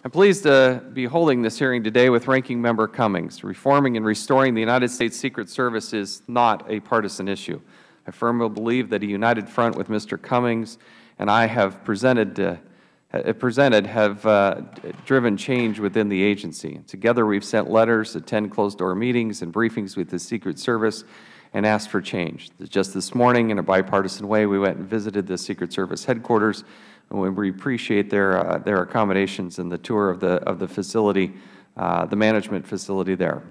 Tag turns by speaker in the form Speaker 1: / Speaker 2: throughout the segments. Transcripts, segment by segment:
Speaker 1: I'm pleased to be holding this hearing today with Ranking Member Cummings. Reforming and restoring the United States Secret Service is not a partisan issue. I firmly believe that a united front with Mr. Cummings and I have driven change within the agency. Together we have sent letters, attended closed-door meetings and briefings with the Secret Service and asked for change. Just this morning, in a bipartisan way, we went and visited the Secret Service headquarters, and we appreciate their accommodations and the tour of the facility, the management facility there.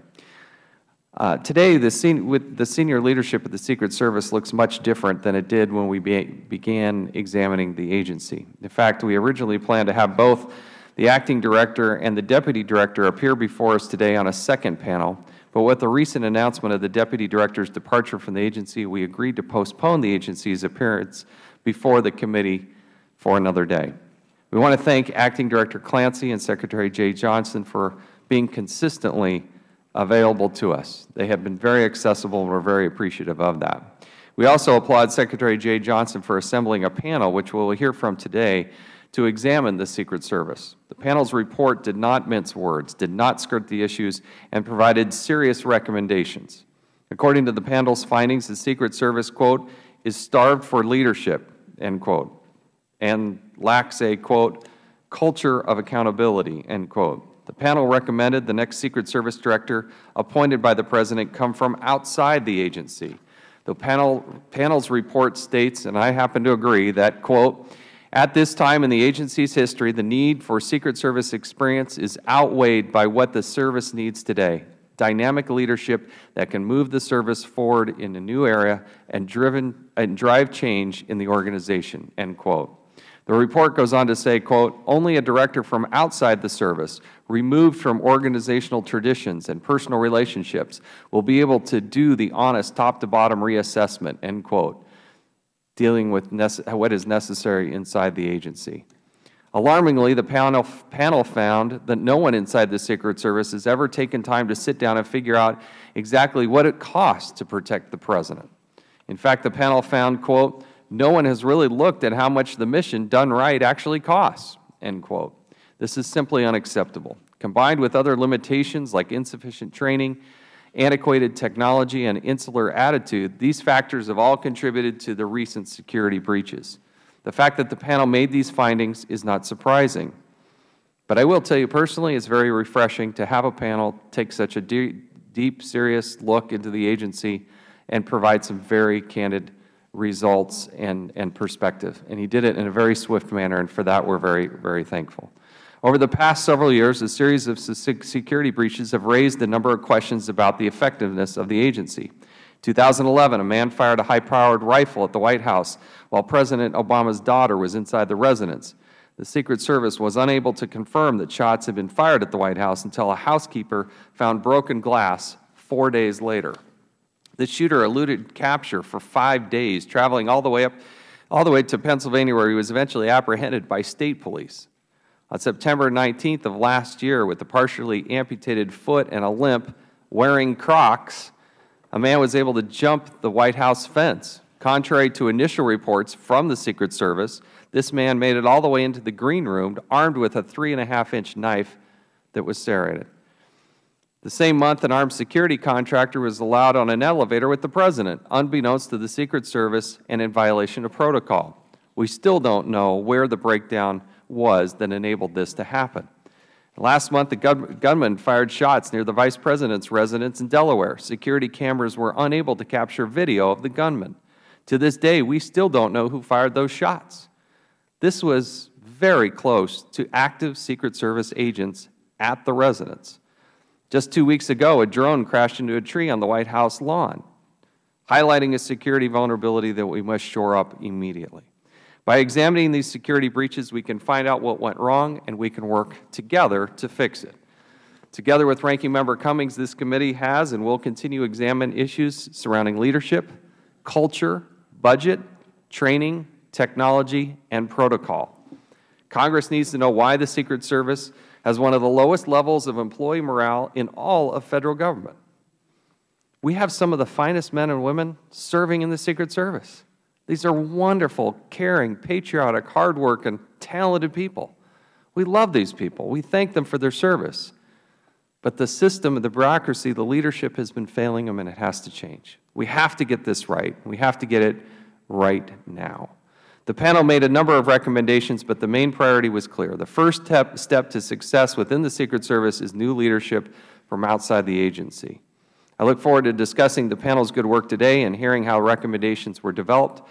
Speaker 1: Today, the senior leadership of the Secret Service looks much different than it did when we began examining the agency. In fact, we originally planned to have both the acting director and the deputy director appear before us today on a second panel, but with the recent announcement of the deputy director's departure from the agency, we agreed to postpone the agency's appearance before the committee for another day. We want to thank Acting Director Clancy and Secretary Jay Johnson for being consistently available to us. They have been very accessible, and we are very appreciative of that. We also applaud Secretary Jay Johnson for assembling a panel, which we will hear from today, to examine the Secret Service. The panel's report did not mince words, did not skirt the issues, and provided serious recommendations. According to the panel's findings, the Secret Service, quote, is starved for leadership, end quote, and lacks a, quote, culture of accountability, end quote. The panel recommended the next Secret Service director appointed by the President come from outside the agency. The panel's report states, and I happen to agree, that, quote, at this time in the agency's history, the need for Secret Service experience is outweighed by what the service needs today, dynamic leadership that can move the service forward in a new area and drive change in the organization, end quote. The report goes on to say, quote, only a director from outside the service, removed from organizational traditions and personal relationships, will be able to do the honest top-to-bottom reassessment, end quote, dealing with what is necessary inside the agency. Alarmingly, the panel found that no one inside the Secret Service has ever taken time to sit down and figure out exactly what it costs to protect the President. In fact, the panel found, quote, no one has really looked at how much the mission done right actually costs, end quote. This is simply unacceptable. Combined with other limitations like insufficient training, antiquated technology, and insular attitude, these factors have all contributed to the recent security breaches. The fact that the panel made these findings is not surprising. But I will tell you personally, it's very refreshing to have a panel take such a deep, serious look into the agency and provide some very candid results and perspective. And he did it in a very swift manner, and for that we're very, very thankful. Over the past several years, a series of security breaches have raised a number of questions about the effectiveness of the agency. In 2011, a man fired a high-powered rifle at the White House while President Obama's daughter was inside the residence. The Secret Service was unable to confirm that shots had been fired at the White House until a housekeeper found broken glass 4 days later. The shooter eluded capture for 5 days, traveling all the way to Pennsylvania, where he was eventually apprehended by state police. On September 19th of last year, with a partially amputated foot and a limp, wearing Crocs, a man was able to jump the White House fence. Contrary to initial reports from the Secret Service, this man made it all the way into the green room, armed with a 3.5-inch knife that was serrated. The same month, an armed security contractor was allowed on an elevator with the President, unbeknownst to the Secret Service and in violation of protocol. We still don't know where the breakdown was that enabled this to happen. Last month, the gunman fired shots near the Vice President's residence in Delaware. Security cameras were unable to capture video of the gunman. To this day, we still don't know who fired those shots. This was very close to active Secret Service agents at the residence. Just 2 weeks ago, a drone crashed into a tree on the White House lawn, highlighting a security vulnerability that we must shore up immediately. By examining these security breaches, we can find out what went wrong, and we can work together to fix it. Together with Ranking Member Cummings, this committee has and will continue to examine issues surrounding leadership, culture, budget, training, technology, and protocol. Congress needs to know why the Secret Service has one of the lowest levels of employee morale in all of Federal government. We have some of the finest men and women serving in the Secret Service. These are wonderful, caring, patriotic, hardworking, talented people. We love these people. We thank them for their service. But the system, the bureaucracy, the leadership has been failing them, and it has to change. We have to get this right. We have to get it right now. The panel made a number of recommendations, but the main priority was clear. The first step to success within the Secret Service is new leadership from outside the agency. I look forward to discussing the panel's good work today and hearing how recommendations were developed.